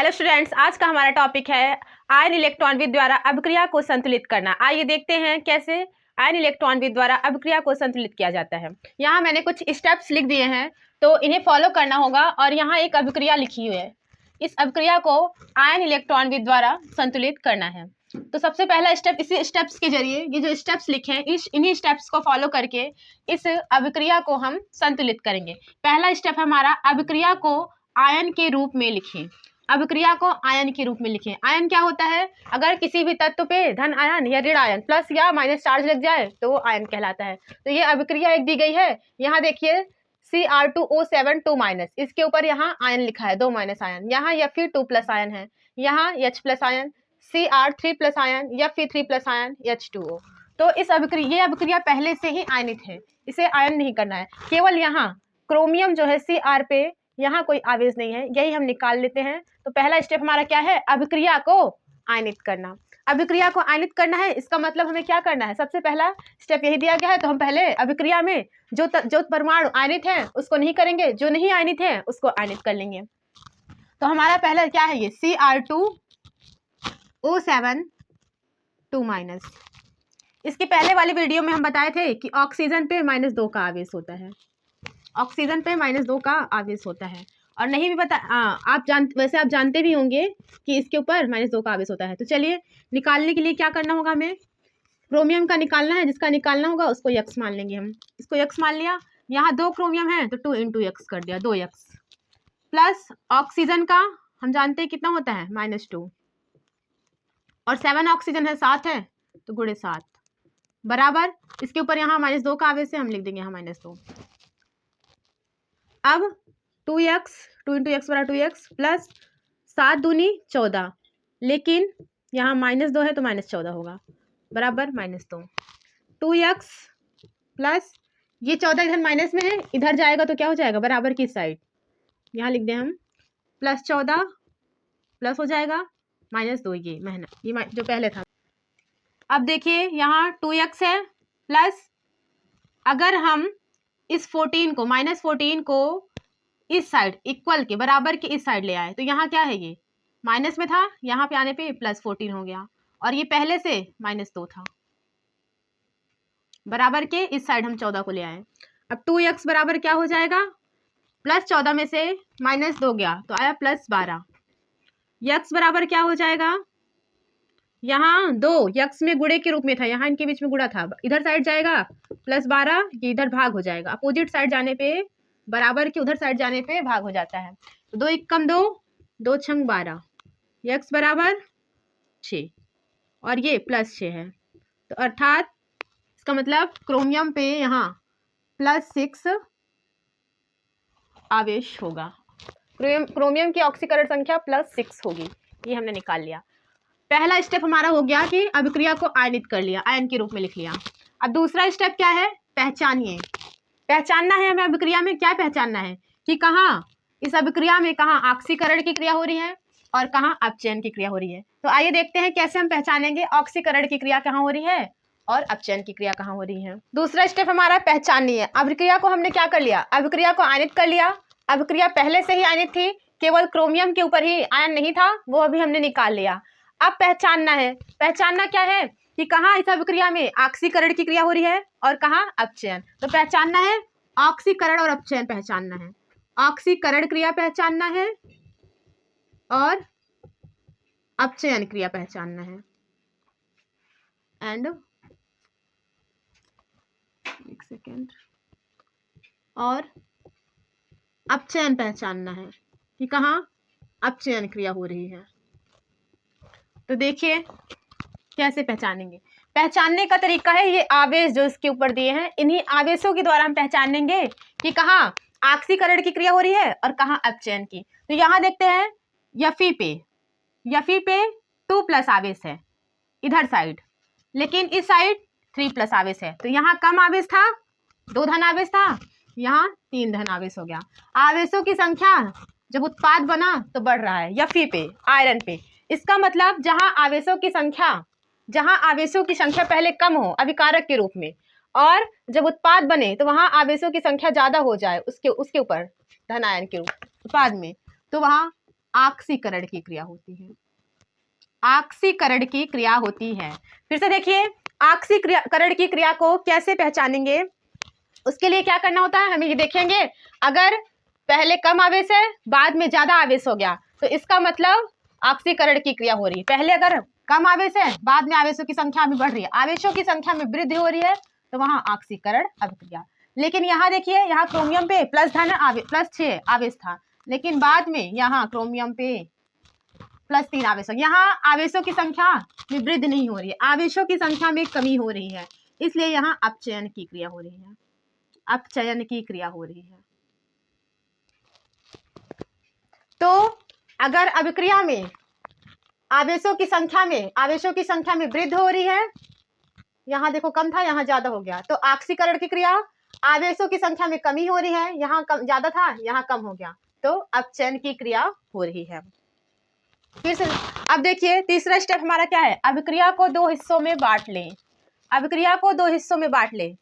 Hello students, आज का हमारा टॉपिक है आयन इलेक्ट्रॉन विद्युत द्वारा अभिक्रिया को संतुलित करना। आइए देखते हैं कैसे आयन इलेक्ट्रॉन विद्युत द्वारा अभिक्रिया को संतुलित किया जाता है। यहाँ मैंने कुछ स्टेप्स लिख दिए हैं, तो इन्हें फॉलो करना होगा। और यहाँ एक अभिक्रिया लिखी हुई है, इस अभिक्रिया को आयन इलेक्ट्रॉन विद्युत द्वारा संतुलित करना है। तो सबसे पहला स्टेप, इसी स्टेप्स के जरिए ये जो स्टेप्स लिखे हैं इन्हीं स्टेप्स को फॉलो करके इस अभिक्रिया को हम संतुलित करेंगे। पहला स्टेप हमारा, अभिक्रिया को आयन के रूप में लिखें। अभिक्रिया को आयन के रूप में लिखें। आयन क्या होता है? अगर किसी भी तत्व पे धन आयन या ऋण आयन प्लस या माइनस चार्ज लग जाए तो वो आयन कहलाता है। तो ये अभिक्रिया एक दी गई है, यहाँ देखिए Cr2O7 2 माइनस, इसके ऊपर यहाँ आयन लिखा है 2 माइनस आयन, यहाँ Fe2 प्लस आयन है, यहाँ H plus ion, Cr3 plus ion, Fe3 plus ion, H2O। तो इस अभिक्रिया, ये अभिक्रिया पहले से ही आयनित है, इसे आयन नहीं करना है। केवल यहाँ क्रोमियम जो है Cr पे, यहाँ कोई आवेश नहीं है, यही हम निकाल लेते हैं। तो पहला स्टेप हमारा क्या है? अभिक्रिया को आयनित करना। अभिक्रिया को आयनित करना है, इसका मतलब हमें क्या करना है? सबसे पहला स्टेप यही दिया गया है, तो हम पहले अभिक्रिया में जो परमाणु आयनित है उसको नहीं करेंगे, जो नहीं आयनित है उसको आयनित कर लेंगे। तो हमारा पहला क्या है? ये Cr2O7 2 माइनस। इसके पहले वाली वीडियो में हम बताए थे कि ऑक्सीजन पे -2 का आवेश होता है, ऑक्सीजन पे -2 का आवेश होता है। और नहीं भी पता, वैसे आप जानते भी होंगे कि इसके ऊपर -2 का आवेश होता है। तो चलिए, निकालने के लिए क्या करना होगा हमें? क्रोमियम का निकालना है, जिसका निकालना होगा उसको x मान लेंगे हम। इसको x मान लिया, यहाँ 2 क्रोमियम है तो 2 × x कर दिया, 2x प्लस ऑक्सीजन का हम जानते हैं कितना होता है, -2, और 7 ऑक्सीजन है, 7 है तो गुणे 7 बराबर, इसके ऊपर यहाँ -2 का आवेश है, हम लिख देंगे यहाँ -2। अब 2x 2 × x बराबर 2x प्लस 7 दूनी 14, लेकिन यहाँ -2 है तो -14 होगा, बराबर -2। 2x प्लस ये 14 इधर माइनस में है, इधर जाएगा तो क्या हो जाएगा? बराबर की साइड, यहाँ लिख दें हम प्लस 14 प्लस हो जाएगा -2, ये जो पहले था। अब देखिए यहाँ 2x है प्लस, अगर हम इस 14 को -14 को इस साइड इक्वल के बराबर के इस साइड ले आए तो यहाँ क्या है? ये माइनस में था, यहाँ पे आने पे +14 हो गया, और ये पहले से -2 था, बराबर के इस साइड हम 14 को ले आए। अब 2x बराबर क्या हो जाएगा? +14 में से -2 गया तो आया +12। x बराबर क्या हो जाएगा? यहाँ 2 x में गुणे के रूप में था, यहाँ इनके बीच में गुणा था, इधर साइड जाएगा +12, ये इधर भाग हो जाएगा, अपोजिट साइड जाने पे, बराबर के उधर साइड जाने पे भाग हो जाता है। तो 2 × 2 2 × 12, x बराबर 6 और ये +6 है, तो अर्थात इसका मतलब क्रोमियम पे यहाँ +6 आवेश होगा, क्रोमियम की ऑक्सीकरण संख्या +6 होगी, ये हमने निकाल लिया। पहला स्टेप हमारा हो गया कि अभिक्रिया को आयनित कर लिया, आयन के रूप में लिख लिया। अब दूसरा स्टेप क्या है? पहचानिए, पहचानना है हमें अभिक्रिया में। क्या पहचानना है? कि कहाँ इस अभिक्रिया में कहाँ ऑक्सीकरण की क्रिया हो रही है और कहाँ अपचयन की क्रिया हो रही है। तो आइए देखते हैं कैसे हम पहचानेंगे ऑक्सीकरण की क्रिया कहाँ हो रही है और अपचयन की क्रिया कहाँ हो रही है। दूसरा स्टेप हमारा पहचानिए। अभिक्रिया को हमने क्या कर लिया? अभिक्रिया को आयनित कर लिया। अभिक्रिया पहले से ही आयनित थी, केवल क्रोमियम के ऊपर ही आयन नहीं था, वो अभी हमने निकाल लिया। अब पहचानना है, पहचानना क्या है? कि कहाँ इस अभिक्रिया में ऑक्सीकरण की क्रिया हो रही है और कहाँ अपचयन। तो पहचानना है ऑक्सीकरण और अपचयन पहचानना है, ऑक्सीकरण क्रिया पहचानना है और अपचयन क्रिया पहचानना है। एंड एक सेकेंड, और अपचयन पहचानना है कि कहाँ अपचयन क्रिया हो रही है। तो देखिए कैसे पहचानेंगे। पहचानने का तरीका है, ये आवेश जो इसके ऊपर दिए हैं, इन्हीं आवेशों के द्वारा हम पहचानेंगे कि कहाँ ऑक्सीकरण की क्रिया हो रही है और कहाँ अपचयन की। तो यहाँ देखते हैं Fe पे 2+ आवेश है इधर साइड, लेकिन इस साइड 3+ आवेश है। तो यहाँ कम आवेश था, 2 धन आवेश था, यहाँ 3 धन आवेश हो गया। आवेशों की संख्या जब उत्पाद बना तो बढ़ रहा है Fe पे, आयरन पे। इसका मतलब जहाँ आवेशों की संख्या पहले कम हो अभिकारक के रूप में, और जब उत्पाद बने तो वहाँ आवेशों की संख्या ज़्यादा हो जाए उसके ऊपर धन आयन के रूप उत्पाद में, तो वहाँ ऑक्सीकरण की क्रिया होती है, ऑक्सीकरण की क्रिया होती है। फिर से देखिए, ऑक्सीकरण की क्रिया को कैसे पहचानेंगे, उसके लिए क्या करना होता है, हम ये देखेंगे। अगर पहले कम आवेश है, बाद में ज्यादा आवेश हो गया, तो इसका मतलब ऑक्सीकरण की क्रिया हो रही है। पहले अगर कम आवेश है, बाद में आवेशों की संख्या भी बढ़ रही है, आवेशों की संख्या में वृद्धि हो रही है, तो वहां ऑक्सीकरण अभिक्रिया। लेकिन यहाँ देखिए, यहाँ क्रोमियम पे +6 आवेश था, लेकिन बाद में यहाँ क्रोमियम पे +3 आवेश। यहाँ आवेशों की संख्या में वृद्धि नहीं हो रही है, आवेशों की संख्या में कमी हो रही है, इसलिए यहाँ अपचयन की क्रिया हो रही है, अपचयन की क्रिया हो रही है। तो अगर अभिक्रिया में आवेशों की संख्या में वृद्धि हो रही है, यहाँ देखो कम था, यहाँ ज्यादा हो गया, तो ऑक्सीकरण की क्रिया, आवेशों की संख्या में कमी हो रही है, यहाँ कम ज्यादा था, यहाँ कम हो गया, तो अपचयन की क्रिया हो रही है। फिर से अब देखिए, तीसरा स्टेप हमारा क्या है, अभिक्रिया को दो हिस्सों में बांट लें। अभिक्रिया को दो हिस्सों में बांट लें।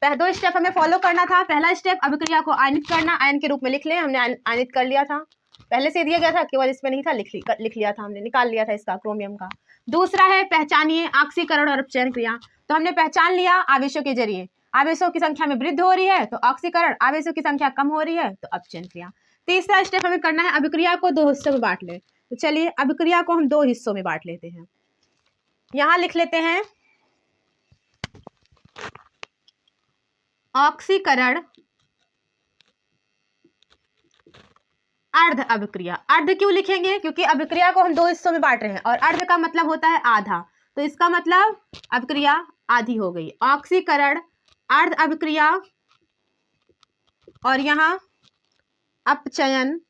पहले दो स्टेप हमें फॉलो करना था। पहला स्टेप अभिक्रिया को आयनित करना, आयन के रूप में लिख लें, हमने आयनित कर लिया था, पहले से दिया गया था, केवल इसमें नहीं था, लिख लिया था, हमने निकाल लिया था इसका क्रोमियम का। दूसरा है पहचानिए ऑक्सीकरण और अपचयन क्रिया, तो हमने पहचान लिया आवेशों के जरिए, आवेशों की संख्या में वृद्धि हो रही है तो ऑक्सीकरण, आवेशों की संख्या कम हो रही है तो अपचयन क्रिया। तीसरा स्टेप हमें करना है, अभिक्रिया को दो हिस्सों में बांट लें। तो चलिए अभिक्रिया को हम दो हिस्सों में बांट लेते हैं। यहां लिख लेते हैं ऑक्सीकरण अर्ध अभिक्रिया। अर्ध क्यों लिखेंगे, क्योंकि अभिक्रिया को हम दो हिस्सों में बांट रहे हैं और अर्ध का मतलब होता है आधा, तो इसका मतलब अभिक्रिया आधी हो गई। ऑक्सीकरण अर्ध अभिक्रिया और यहाँ अपचयन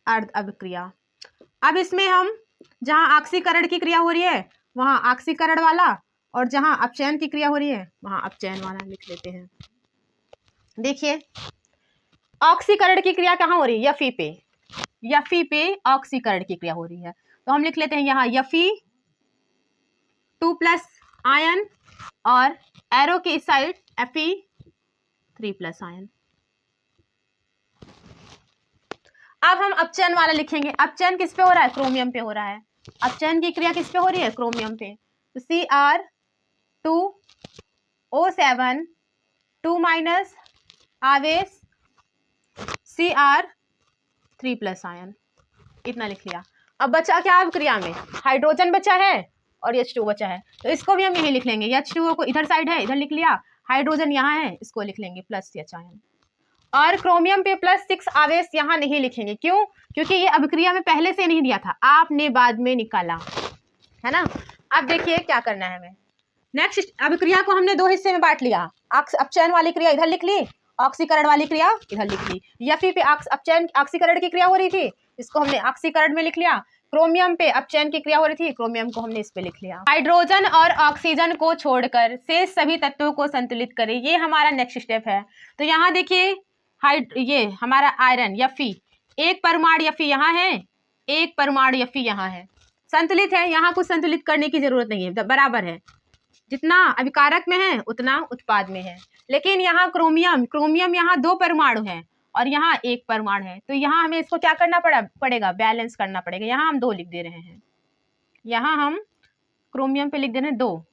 अर्ध अभिक्रिया। अब इसमें हम जहां ऑक्सीकरण की क्रिया हो रही है वहां ऑक्सीकरण वाला, और जहां अपचयन की क्रिया हो रही है वहां अपचयन वाला लिख लेते हैं। देखिए ऑक्सीकरण की क्रिया कहाँ हो रही है, Fe पे, Fe पे ऑक्सीकरण की क्रिया हो रही है, तो हम लिख लेते हैं यहाँ Fe2+ आयन और एरो के इस साइड Fe3+ आयन। अब हम अपचयन वाला लिखेंगे। अपचयन किस पे हो रहा है, क्रोमियम पे हो रहा है। अपचयन की क्रिया किस पे हो रही है, क्रोमियम पे, तो Cr2O7 2- आवेश Cr3+ आयन, इतना लिख लिया। अब बचा क्या अभिक्रिया में, हाइड्रोजन बचा है और H2 बचा है, तो इसको भी हम यही लिख लेंगे। H2O को इधर साइड है, इधर लिख लिया, हाइड्रोजन यहाँ है, इसको लिख लेंगे +H आयन। और क्रोमियम पे +6 आवेश यहाँ नहीं लिखेंगे, क्यों, क्योंकि ये अभिक्रिया में पहले से नहीं दिया था, आपने बाद में निकाला है ना। अब देखिए क्या करना है हमें, नेक्स्ट अभिक्रिया को हमने दो हिस्से में बांट लिया, अपचयन वाली क्रिया इधर लिख ली, ऑक्सीकरण वाली क्रिया इधर लिख ली। Fe पे अपचयन ऑक्सीकरण की क्रिया हो रही थी, इसको हमने ऑक्सीकरण में लिख लिया। क्रोमियम पे अपचयन की क्रिया हो रही थी, क्रोमियम को हमने इस पे लिख लिया। हाइड्रोजन और ऑक्सीजन को छोड़कर शेष सभी तत्वों को संतुलित करें, ये हमारा नेक्स्ट स्टेप है। तो यहाँ देखिए ये हमारा आयरन Fe, एक परमाणु Fe यहाँ है, एक परमाणु Fe यहाँ है, संतुलित है, यहाँ कुछ संतुलित करने की जरूरत नहीं है, बराबर है, जितना अभिकारक में है उतना उत्पाद में है। लेकिन यहाँ क्रोमियम यहाँ दो परमाणु है और यहाँ एक परमाणु है, तो यहाँ हमें इसको क्या करना पड़ेगा, बैलेंस करना पड़ेगा। यहाँ हम 2 लिख दे रहे हैं, यहाँ हम क्रोमियम पे लिख दे रहे हैं 2।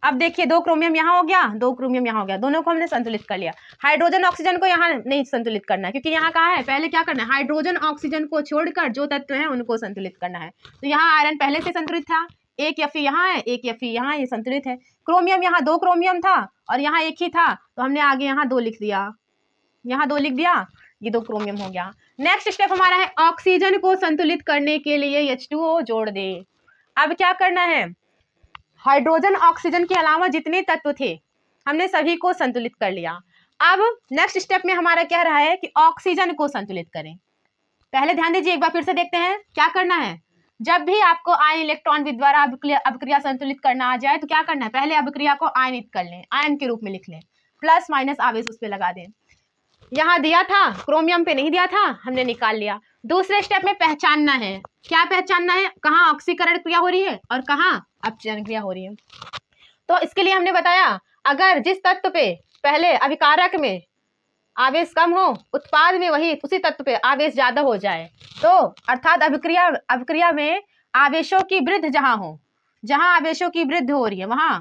अब देखिए 2 क्रोमियम यहाँ हो गया, 2 क्रोमियम यहाँ हो गया, दोनों को हमने संतुलित कर लिया। हाइड्रोजन ऑक्सीजन को यहाँ नहीं संतुलित करना है, क्योंकि यहाँ कहाँ है, पहले क्या करना है, हाइड्रोजन ऑक्सीजन को छोड़कर जो तत्व है उनको संतुलित करना है। तो यहाँ आयरन पहले से संतुलित था, एक Fe यहाँ है, एक Fe यहाँ, ये संतुलित है। क्रोमियम यहाँ 2 क्रोमियम था और यहाँ एक ही था, तो हमने आगे यहाँ 2 लिख दिया, यहाँ 2 लिख दिया, ये 2 क्रोमियम हो गया। नेक्स्ट स्टेप हमारा है ऑक्सीजन को संतुलित करने के लिए H2O जोड़ दे। अब क्या करना है, हाइड्रोजन ऑक्सीजन के अलावा जितने तत्व थे हमने सभी को संतुलित कर लिया। अब नेक्स्ट स्टेप में हमारा क्या रहा है कि ऑक्सीजन को संतुलित करें। पहले ध्यान दीजिए, एक बार फिर से देखते हैं क्या करना है। जब भी आपको आयन इलेक्ट्रॉन द्वारा अभिक्रिया संतुलित करना आ जाए तो क्या करना है, पहले अभिक्रिया को आयनित कर लें, आयन के रूप में लिख लें, + आवेश उस पर लगा दें। यहाँ दिया था, क्रोमियम पे नहीं दिया था, हमने निकाल लिया। दूसरे स्टेप में पहचानना है, क्या पहचानना है, कहाँ ऑक्सीकरण क्रिया हो रही है और कहाँ अपचयन क्रिया हो रही है। तो इसके लिए हमने बताया, अगर जिस तत्व पे पहले अभिकारक में आवेश कम हो, उत्पाद में वही उसी तत्व पे आवेश ज्यादा हो जाए, तो अर्थात अभिक्रिया में आवेशों की वृद्धि जहां हो, जहां आवेशों की वृद्धि हो रही है वहां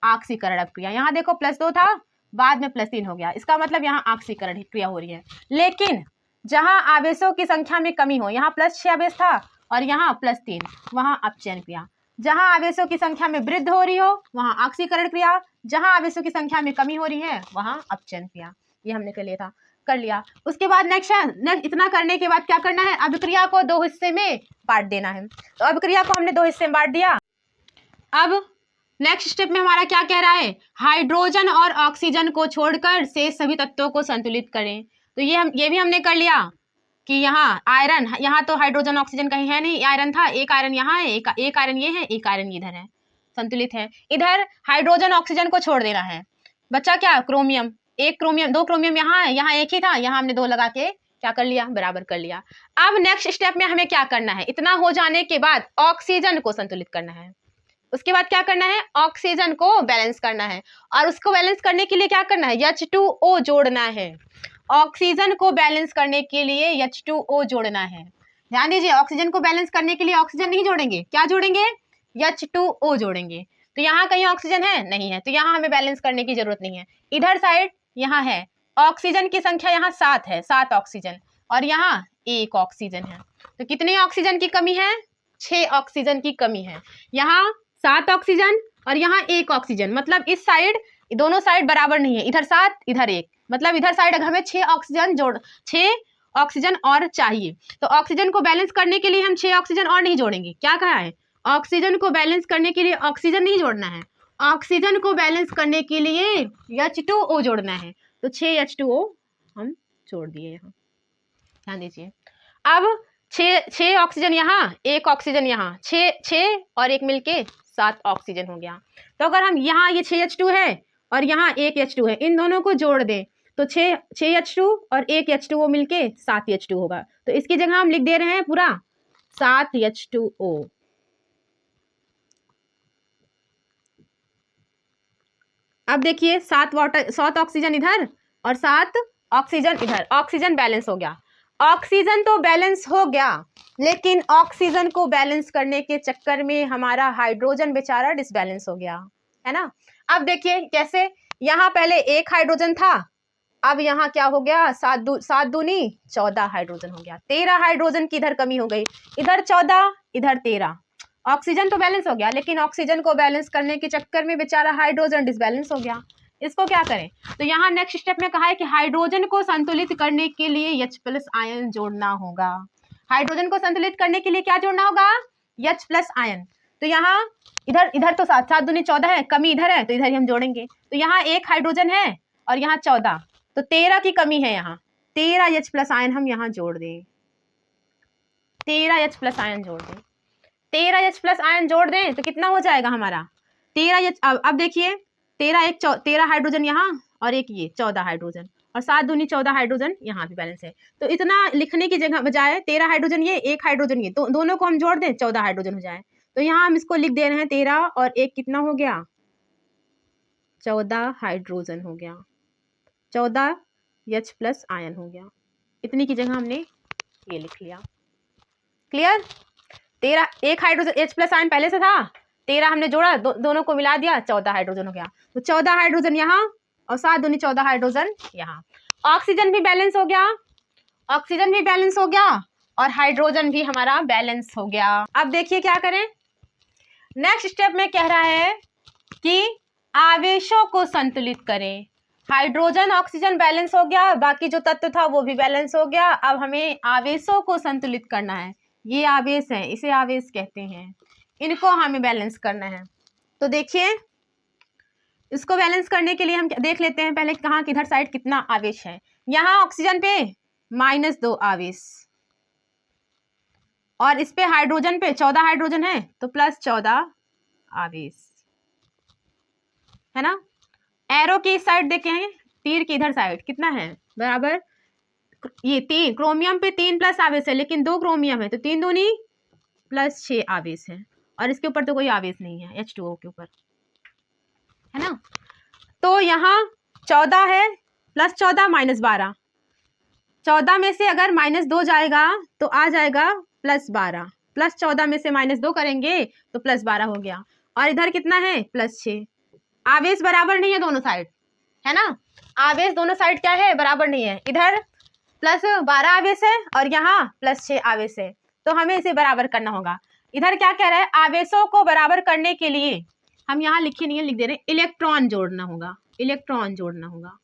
ऑक्सीकरण अभिक्रिया। यहाँ देखो +2 था, बाद में +3 हो गया, इसका मतलब यहाँ ऑक्सीकरण क्रिया हो रही है। लेकिन जहां आवेशों की संख्या में कमी हो, यहाँ +6 आवेश था और यहाँ +3, वहां अपचयन क्रिया। जहां आवेशों की संख्या में वृद्धि हो रही हो वहां ऑक्सीकरण क्रिया, जहां आवेशों की संख्या में कमी हो रही है वहां अपचयन क्रिया। ये हमने कर लिया। उसके बाद नेक्स्ट इतना करने के बाद क्या करना है, अभिक्रिया को 2 हिस्से में बांट देना है। तो अभिक्रिया को हमने 2 हिस्से में बांट दिया। अब नेक्स्ट स्टेप में हमारा क्या कह रहा है, हाइड्रोजन और ऑक्सीजन को छोड़कर शेष सभी तत्वों को संतुलित करें। तो ये भी हमने कर लिया कि यहाँ आयरन, यहाँ तो हाइड्रोजन ऑक्सीजन कहीं है नहीं, आयरन था, एक आयरन यहाँ है, एक आयरन ये है, एक आयरन इधर है, संतुलित है। इधर हाइड्रोजन ऑक्सीजन को छोड़ देना है, बच्चा क्या, क्रोमियम, एक क्रोमियम, 2 क्रोमियम यहाँ है, यहाँ एक ही था, यहाँ हमने 2 लगा के क्या कर लिया, बराबर कर लिया। अब नेक्स्ट स्टेप में हमें क्या करना है, इतना हो जाने के बाद ऑक्सीजन को संतुलित करना है। उसके बाद क्या करना है, ऑक्सीजन को बैलेंस करना है, और उसको बैलेंस करने के लिए क्या करना है, H2O जोड़ना है। ऑक्सीजन को बैलेंस करने के लिए H2O जोड़ना है। ध्यान दीजिए, ऑक्सीजन को बैलेंस करने के लिए ऑक्सीजन नहीं जोड़ेंगे, क्या जोड़ेंगे, H2O जोड़ेंगे। तो यहाँ कहीं ऑक्सीजन है, नहीं है, तो यहाँ हमें बैलेंस करने की जरूरत नहीं है। इधर साइड यहाँ है, ऑक्सीजन की संख्या यहाँ 7 है, 7 ऑक्सीजन, और यहाँ 1 ऑक्सीजन है। तो कितने ऑक्सीजन की कमी है, 6 ऑक्सीजन की कमी है। यहाँ 7 ऑक्सीजन और यहाँ 1 ऑक्सीजन, मतलब इस साइड दोनों साइड बराबर नहीं है, इधर 7 इधर 1, मतलब इधर साइड अगर हमें 6 ऑक्सीजन और चाहिए। तो ऑक्सीजन को बैलेंस करने के लिए हम 6 ऑक्सीजन और नहीं जोड़ेंगे, क्या कहा है, ऑक्सीजन को बैलेंस करने के लिए ऑक्सीजन नहीं जोड़ना है, ऑक्सीजन को बैलेंस करने के लिए H2O जोड़ना है। तो 6 H2O हम जोड़ दिए यहाँ, ध्यान दीजिए। अब 6 ऑक्सीजन यहाँ, 1 ऑक्सीजन यहाँ, 6 और 1 मिलके 7 ऑक्सीजन हो गया। तो अगर हम यहाँ ये 6 H2 है और यहाँ 1 H2 है, इन दोनों को जोड़ दें तो 6 H2 और 1 H2O मिलके 7 H2 होगा। तो इसकी जगह हम लिख दे रहे हैं पूरा 7 H2O। अब देखिए 7 ऑक्सीजन इधर और 7 ऑक्सीजन इधर, ऑक्सीजन बैलेंस हो गया। ऑक्सीजन तो बैलेंस हो गया, लेकिन ऑक्सीजन को बैलेंस करने के चक्कर में हमारा हाइड्रोजन बेचारा डिसबैलेंस हो गया, है ना। अब देखिए कैसे, यहाँ पहले 1 हाइड्रोजन था, अब यहाँ क्या हो गया, 7 दूनी 14 हाइड्रोजन हो गया। 13 हाइड्रोजन की इधर कमी हो गई, इधर 14 इधर 13। ऑक्सीजन तो बैलेंस हो गया, लेकिन ऑक्सीजन को बैलेंस करने के चक्कर में बेचारा हाइड्रोजन डिसबैलेंस हो गया। इसको क्या करें, तो यहाँ नेक्स्ट स्टेप में कहा है कि हाइड्रोजन को संतुलित करने के लिए H+ आयन जोड़ना होगा। हाइड्रोजन को संतुलित करने के लिए क्या जोड़ना होगा, H+ आयन। तो यहाँ इधर तो 7 दूनी 14 है, कमी इधर है तो इधर ही हम जोड़ेंगे। तो यहाँ 1 हाइड्रोजन है और यहाँ 14, तो 13 की कमी है, यहाँ 13 H+ आयन हम यहाँ जोड़ दें, 13 H+ आयन जोड़ दें, 13 H+ आयन जोड़ दें तो कितना हो जाएगा हमारा 13 अब देखिए 13 हाइड्रोजन यहाँ और एक ये 14 हाइड्रोजन, और 7 दूनी 14 हाइड्रोजन यहाँ भी बैलेंस है। तो इतना लिखने की जगह बजाय 13 हाइड्रोजन ये 1 हाइड्रोजन ये, तो दोनों को हम जोड़ दें 14 हाइड्रोजन हो जाए। तो यहाँ हम इसको लिख दे रहे हैं 13 और 1 कितना हो गया, 14 हाइड्रोजन हो गया, 14 H+ आयन हो गया। इतनी की जगह हमने ये लिख लिया। क्लियर, 1 हाइड्रोजन H+ आयन पहले से था, 13 हमने जोड़ा, दोनों को मिला दिया, 14 हाइड्रोजन हो गया। तो 14 हाइड्रोजन यहाँ और 7 दूनी 14 हाइड्रोजन यहाँ। ऑक्सीजन भी बैलेंस हो गया, ऑक्सीजन भी बैलेंस हो गया और हाइड्रोजन भी हमारा बैलेंस हो गया। अब देखिए क्या करें, नेक्स्ट स्टेप में कह रहा है कि आवेशों को संतुलित करें। हाइड्रोजन ऑक्सीजन बैलेंस हो गया, बाकी जो तत्व था वो भी बैलेंस हो गया। अब हमें आवेशों को संतुलित करना है। ये आवेश है, इसे आवेश कहते हैं, इनको हमें बैलेंस करना है। तो देखिए इसको बैलेंस करने के लिए हम देख लेते हैं पहले कहाँ किधर साइड कितना आवेश है। यहाँ ऑक्सीजन पे -2 आवेश और इस पे हाइड्रोजन पे 14 हाइड्रोजन है तो +14 आवेश, है ना। एरो की इस साइड देखें, तीर की इधर साइड कितना है, बराबर ये 3, क्रोमियम पे 3 प्लस आवेश है, लेकिन 2 क्रोमियम है तो 3 दूनी +6 आवेश है, और इसके ऊपर तो कोई आवेश नहीं है H2O के ऊपर, है ना। तो यहाँ 14 है, +14 -12 14 में से अगर -2 जाएगा तो आ जाएगा +12, +14 में से -2 करेंगे तो +12 हो गया। और इधर कितना है +6। आवेश बराबर नहीं है दोनों साइड, है ना। आवेश दोनों साइड क्या है, बराबर नहीं है। इधर +12 आवेश है और यहाँ +6 आवेश है, तो हमें इसे बराबर करना होगा। इधर क्या कह रहा है, आवेशों को बराबर करने के लिए हम यहाँ लिखे नहीं है, लिख दे रहे हैं, इलेक्ट्रॉन जोड़ना होगा, इलेक्ट्रॉन जोड़ना होगा।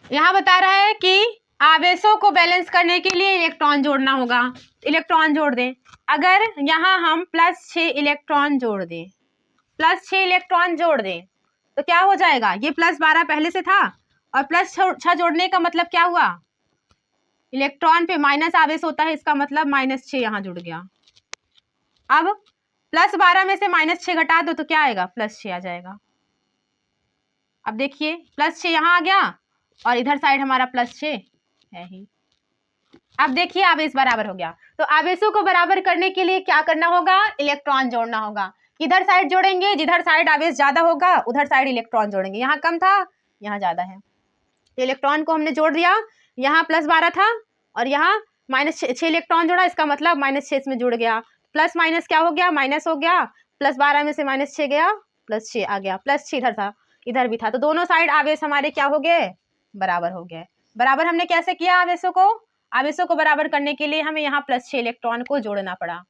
यहाँ बता रहा है कि आवेशों को बैलेंस करने के लिए इलेक्ट्रॉन जोड़ना होगा, इलेक्ट्रॉन जोड़ दें। अगर यहाँ हम +6 इलेक्ट्रॉन जोड़ दें, +6 इलेक्ट्रॉन जोड़ दें तो क्या हो जाएगा, ये +12 पहले से था और +6 जोड़ने का मतलब क्या हुआ, इलेक्ट्रॉन पे माइनस आवेश होता है, इसका मतलब -6 यहाँ जुड़ गया। अब +12 में से -6 घटा दो तो क्या आएगा, +6 आ जाएगा। अब देखिए +6 यहाँ आ गया और इधर साइड हमारा +6 है ही। अब देखिए आवेश बराबर हो गया। तो आवेशों को बराबर करने के लिए क्या करना होगा, इलेक्ट्रॉन जोड़ना होगा। किधर साइड जोड़ेंगे, जिधर साइड आवेश ज्यादा होगा उधर साइड इलेक्ट्रॉन जोड़ेंगे। यहाँ कम था, यहाँ ज्यादा है, इलेक्ट्रॉन को हमने जोड़ दिया। यहाँ +12 था और यहाँ -6 इलेक्ट्रॉन जोड़ा, इसका मतलब -6 इसमें जुड़ गया। प्लस माइनस क्या हो गया, माइनस हो गया। +12 में से -6 गया, +6 आ गया। +6 इधर था, इधर भी था, तो दोनों साइड आवेश हमारे क्या हो गए, बराबर हो गए। बराबर हमने कैसे किया आवेशों को, आवेशों को बराबर करने के लिए हमें यहाँ +6 इलेक्ट्रॉन को जोड़ना पड़ा,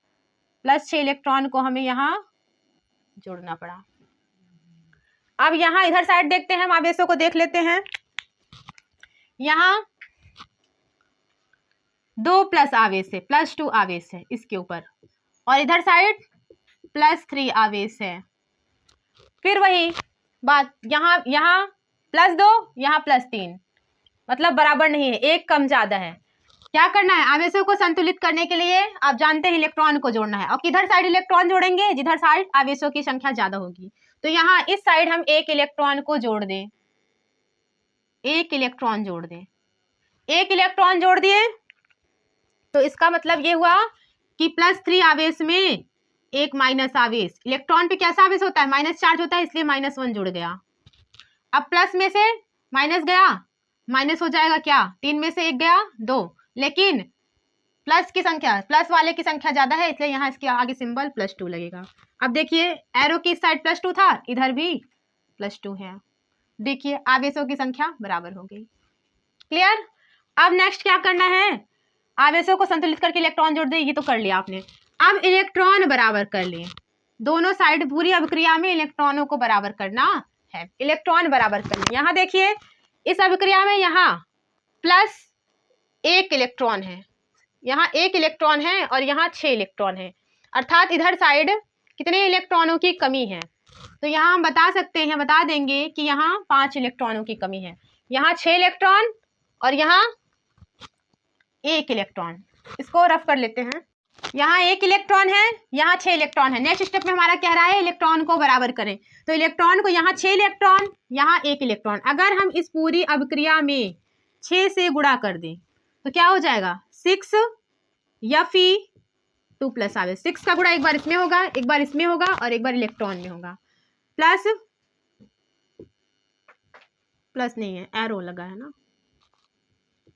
+6 इलेक्ट्रॉन को हमें यहाँ जोड़ना पड़ा। अब यहाँ इधर साइड देखते हैं, हम आवेशों को देख लेते हैं। यहाँ 2+ आवेश है, +2 आवेश है इसके ऊपर, और इधर साइड +3 आवेश है। फिर वही बात, यहाँ +2, यहाँ +3, मतलब बराबर नहीं है, एक कम ज्यादा है। क्या करना है, आवेशों को संतुलित करने के लिए आप जानते हैं इलेक्ट्रॉन को जोड़ना है। और किधर साइड इलेक्ट्रॉन जोड़ेंगे, जिधर साइड आवेशों की संख्या ज्यादा होगी। तो यहाँ इस साइड हम एक इलेक्ट्रॉन को जोड़ दें, एक इलेक्ट्रॉन जोड़ दें, एक इलेक्ट्रॉन जोड़ दिए तो इसका मतलब ये हुआ कि +3 आवेश में एक माइनस आवेश, इलेक्ट्रॉन पे कैसा आवेश होता है, माइनस चार्ज होता है, इसलिए -1 जुड़ गया। अब प्लस में से माइनस गया, माइनस हो जाएगा क्या, 3 में से 1 गया 2, लेकिन प्लस की संख्या, प्लस वाले की संख्या ज्यादा है, इसलिए यहाँ इसके आगे सिंबल +2 लगेगा। अब देखिए एरो की साइड +2 था, इधर भी +2 है। देखिए आवेशों की संख्या बराबर हो गई। क्लियर। अब नेक्स्ट क्या करना है, आवेशों को संतुलित करके इलेक्ट्रॉन जोड़ दे, ये तो कर लिया आपने। अब इलेक्ट्रॉन बराबर कर लिए, दोनों साइड पूरी अभिक्रिया में इलेक्ट्रॉनों को बराबर करना है। इलेक्ट्रॉन बराबर कर लिए, यहाँ देखिए इस अभिक्रिया में यहाँ +1 इलेक्ट्रॉन है, यहाँ 1 इलेक्ट्रॉन है और यहाँ 6 इलेक्ट्रॉन है, अर्थात इधर साइड कितने इलेक्ट्रॉनों की कमी है। तो यहाँ हम बता सकते हैं, बता देंगे कि यहाँ 5 इलेक्ट्रॉनों की कमी है। यहाँ 6 इलेक्ट्रॉन और यहाँ 1 इलेक्ट्रॉन, इसको रफ कर लेते हैं। यहाँ 1 इलेक्ट्रॉन है, यहाँ 6 इलेक्ट्रॉन है। नेक्स्ट स्टेप में हमारा कह रहा है इलेक्ट्रॉन को बराबर करें, तो इलेक्ट्रॉन को यहाँ 6 इलेक्ट्रॉन, यहाँ 1 इलेक्ट्रॉन, अगर हम इस पूरी अभिक्रिया में 6 से गुणा कर दें तो क्या हो जाएगा, 6 Fe2+ आवेश। 6 का गुणा एक बार इसमें होगा, एक बार इसमें होगा और एक बार इलेक्ट्रॉन में होगा। प्लस नहीं है, एरो लगा है ना,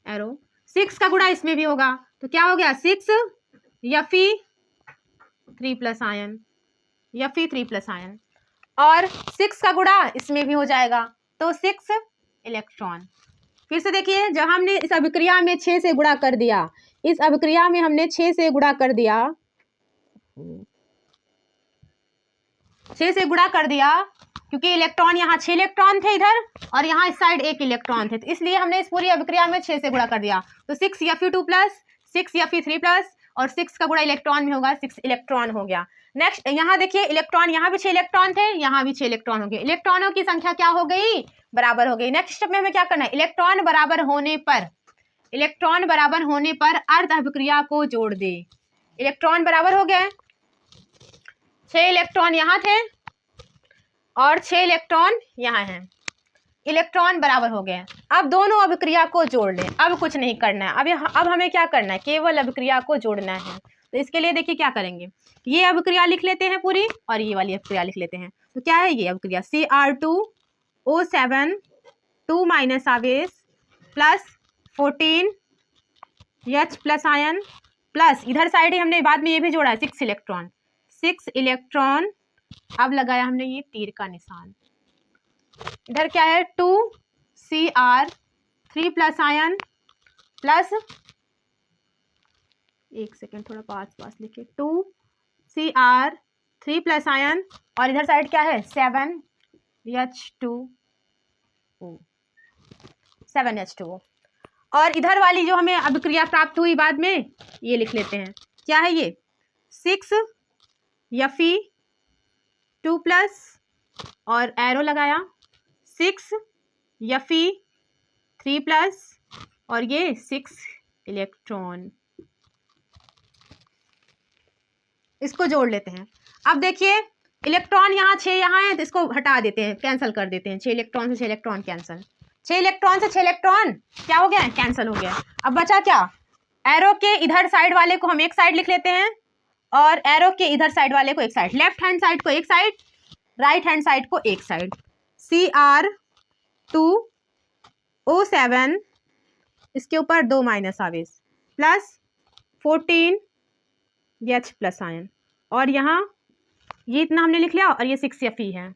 एरो। 6 का गुणा इसमें भी होगा, तो क्या हो गया, 6 Fe3+ आयन, Fe3+ आयन, और 6 का गुणा इसमें भी हो जाएगा, तो 6 इलेक्ट्रॉन। फिर से देखिए, जब हमने इस अभिक्रिया में 6 से गुणा कर दिया, इस अभिक्रिया में हमने 6 से गुणा कर दिया, 6 से गुणा कर दिया, क्योंकि इलेक्ट्रॉन यहाँ 6 इलेक्ट्रॉन थे इधर और यहाँ इस साइड 1 इलेक्ट्रॉन थे, तो इसलिए हमने इस पूरी अभिक्रिया में 6 से गुणा कर दिया। तो 6 Fe2+, 6 Fe3+, और 6 का गुणा इलेक्ट्रॉन में होगा, 6 इलेक्ट्रॉन हो गया। नेक्स्ट यहाँ देखिए, इलेक्ट्रॉन यहाँ भी 6 इलेक्ट्रॉन थे, यहाँ भी 6 इलेक्ट्रॉन हो गए। इलेक्ट्रॉनों की संख्या क्या हो गई, बराबर हो गई। नेक्स्ट स्टेप में हमें क्या करना है, इलेक्ट्रॉन बराबर होने पर, इलेक्ट्रॉन बराबर होने पर अर्ध अभिक्रिया को जोड़ दे। इलेक्ट्रॉन बराबर हो गए, 6 इलेक्ट्रॉन यहाँ थे और 6 इलेक्ट्रॉन यहाँ हैं, इलेक्ट्रॉन बराबर हो गए। अब दोनों अभिक्रिया को जोड़ लें, अब कुछ नहीं करना है। अब हमें क्या करना है, केवल अभिक्रिया को जोड़ना है। तो इसके लिए देखिए क्या करेंगे, ये अभिक्रिया लिख लेते हैं पूरी और ये वाली अभिक्रिया लिख लेते हैं। तो क्या है ये अभिक्रिया, Cr2O7 2- आवेश +14 H प्लस आयन प्लस इधर साइड ही हमने बाद में ये भी जोड़ा है 6 इलेक्ट्रॉन, 6 इलेक्ट्रॉन। अब लगाया हमने ये तीर का निशान। इधर क्या है 2Cr 3 प्लस आयन प्लस, एक सेकेंड थोड़ा पास लिखे, 2Cr 3 प्लस आयन और इधर साइड क्या है 7H2O, 7H2O। और इधर वाली जो हमें अभिक्रिया प्राप्त हुई बाद में ये लिख लेते हैं, क्या है ये 6Fe2 प्लस और एरो लगाया 6Fe3 प्लस और ये 6 इलेक्ट्रॉन। इसको जोड़ लेते हैं। अब देखिए इलेक्ट्रॉन यहाँ 6 यहाँ है तो इसको हटा देते हैं, कैंसिल कर देते हैं। 6 इलेक्ट्रॉन से 6 इलेक्ट्रॉन कैंसिल, 6 इलेक्ट्रॉन से 6 इलेक्ट्रॉन क्या हो गया है, कैंसिल हो गया। अब बचा क्या, एरो के इधर साइड वाले को हम एक साइड लिख लेते हैं और एरो के इधर साइड वाले को एक साइड, लेफ्ट हैंड साइड को एक साइड, राइट हैंड साइड को एक साइड। Cr2O7 इसके ऊपर 2 माइनस आवेश प्लस 14H प्लस आयन और यहाँ ये इतना हमने लिख लिया और ये 6Fe है,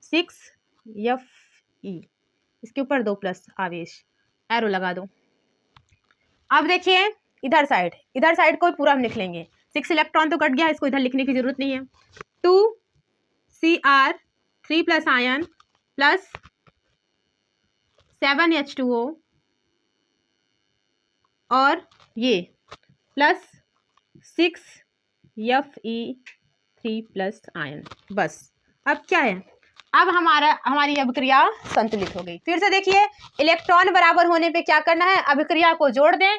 6Fe इसके ऊपर 2 प्लस आवेश, एरो लगा दो। अब देखिए इधर साइड को पूरा हम लिख लेंगे। 6 इलेक्ट्रॉन तो कट गया, इसको इधर लिखने की जरूरत नहीं है। 2Cr 3 plus ion plus 7H2O और ये प्लस 6Fe3 प्लस आयन। बस अब क्या है, अब हमारी अभिक्रिया संतुलित हो गई। फिर से देखिए इलेक्ट्रॉन बराबर होने पे क्या करना है, अभिक्रिया को जोड़ दें।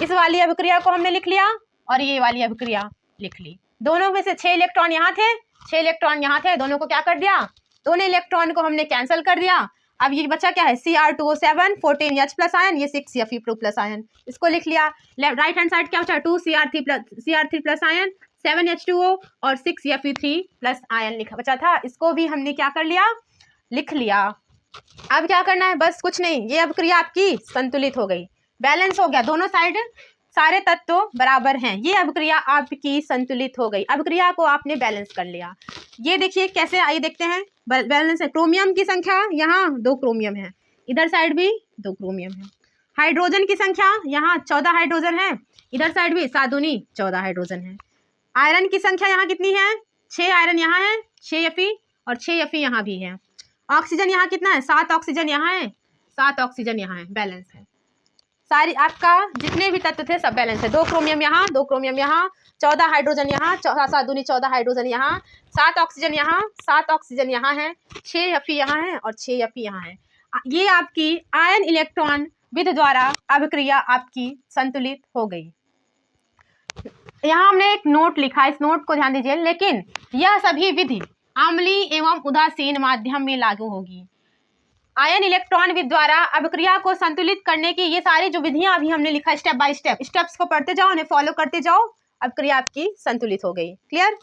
इस वाली अभिक्रिया को हमने लिख लिया और ये वाली अभिक्रिया लिख ली। दोनों में से 6 इलेक्ट्रॉन यहाँ थे, 6 इलेक्ट्रॉन यहाँ थे, दोनों को क्या कर दिया, दोनों इलेक्ट्रॉन को हमने कैंसिल कर दिया। अब ये बचा क्या है Cr2O7 14H प्लस आयन, ये 6Fe2 प्लस आयन, इसको लिख लिया। राइट हैंड साइड क्या बचा 2Cr3 प्लस आयन 7H2O और 6Fe3 प्लस आयन लिखा बचा था, इसको भी हमने क्या कर लिया, लिख लिया। अब क्या करना है, बस कुछ नहीं, ये अभिक्रिया आपकी संतुलित हो गई, बैलेंस हो गया, दोनों साइड सारे तत्व बराबर हैं। ये अभिक्रिया आपकी संतुलित हो गई, अभिक्रिया को आपने बैलेंस कर लिया। ये देखिए कैसे, आइए देखते हैं बैलेंस है। क्रोमियम की संख्या यहाँ 2 क्रोमियम है, इधर साइड भी 2 क्रोमियम है। हाइड्रोजन की संख्या यहाँ 14 हाइड्रोजन है, इधर साइड भी 7 दूनी 14 हाइड्रोजन है। आयरन की संख्या यहाँ कितनी है, 6 आयरन यहाँ है, 6 Fe और 6 Fe यहाँ भी है। ऑक्सीजन यहाँ कितना है, 7 ऑक्सीजन यहाँ है, 7 ऑक्सीजन यहाँ है, बैलेंस है। सारी आपका जितने भी तत्व थे सब बैलेंस है। 2 क्रोमियम यहाँ, 2 क्रोमियम यहाँ, 14 हाइड्रोजन यहाँ, 7 दूनी 14 हाइड्रोजन यहाँ, 7 ऑक्सीजन यहाँ, 7 ऑक्सीजन यहाँ है, 6 Fe यहाँ है और 6 Fe यहाँ है। ये आपकी आयन इलेक्ट्रॉन विधि द्वारा अभिक्रिया आपकी संतुलित हो गई। यहाँ हमने एक नोट लिखा, इस नोट को ध्यान दीजिए। लेकिन यह सभी विधि अम्लीय एवं उदासीन माध्यम में लागू होगी। आयन इलेक्ट्रॉन विधि द्वारा अभिक्रिया को संतुलित करने की ये सारी जो विधियां अभी हमने लिखा, स्टेप बाय स्टेप, स्टेप्स को पढ़ते जाओ, उन्हें फॉलो करते जाओ, अभिक्रिया आपकी संतुलित हो गई। क्लियर।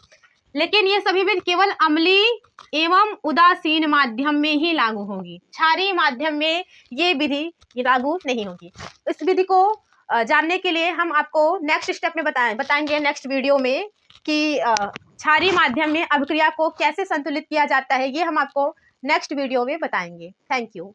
लेकिन ये सभी विधि केवल अम्लीय एवं उदासीन माध्यम में ही लागू होगी, क्षारीय माध्यम में ये विधि लागू नहीं होगी। इस विधि को जानने के लिए हम आपको नेक्स्ट स्टेप में बताएंगे नेक्स्ट वीडियो में कि क्षारीय माध्यम में अभिक्रिया को कैसे संतुलित किया जाता है, ये हम आपको नेक्स्ट वीडियो में बताएंगे। Thank you.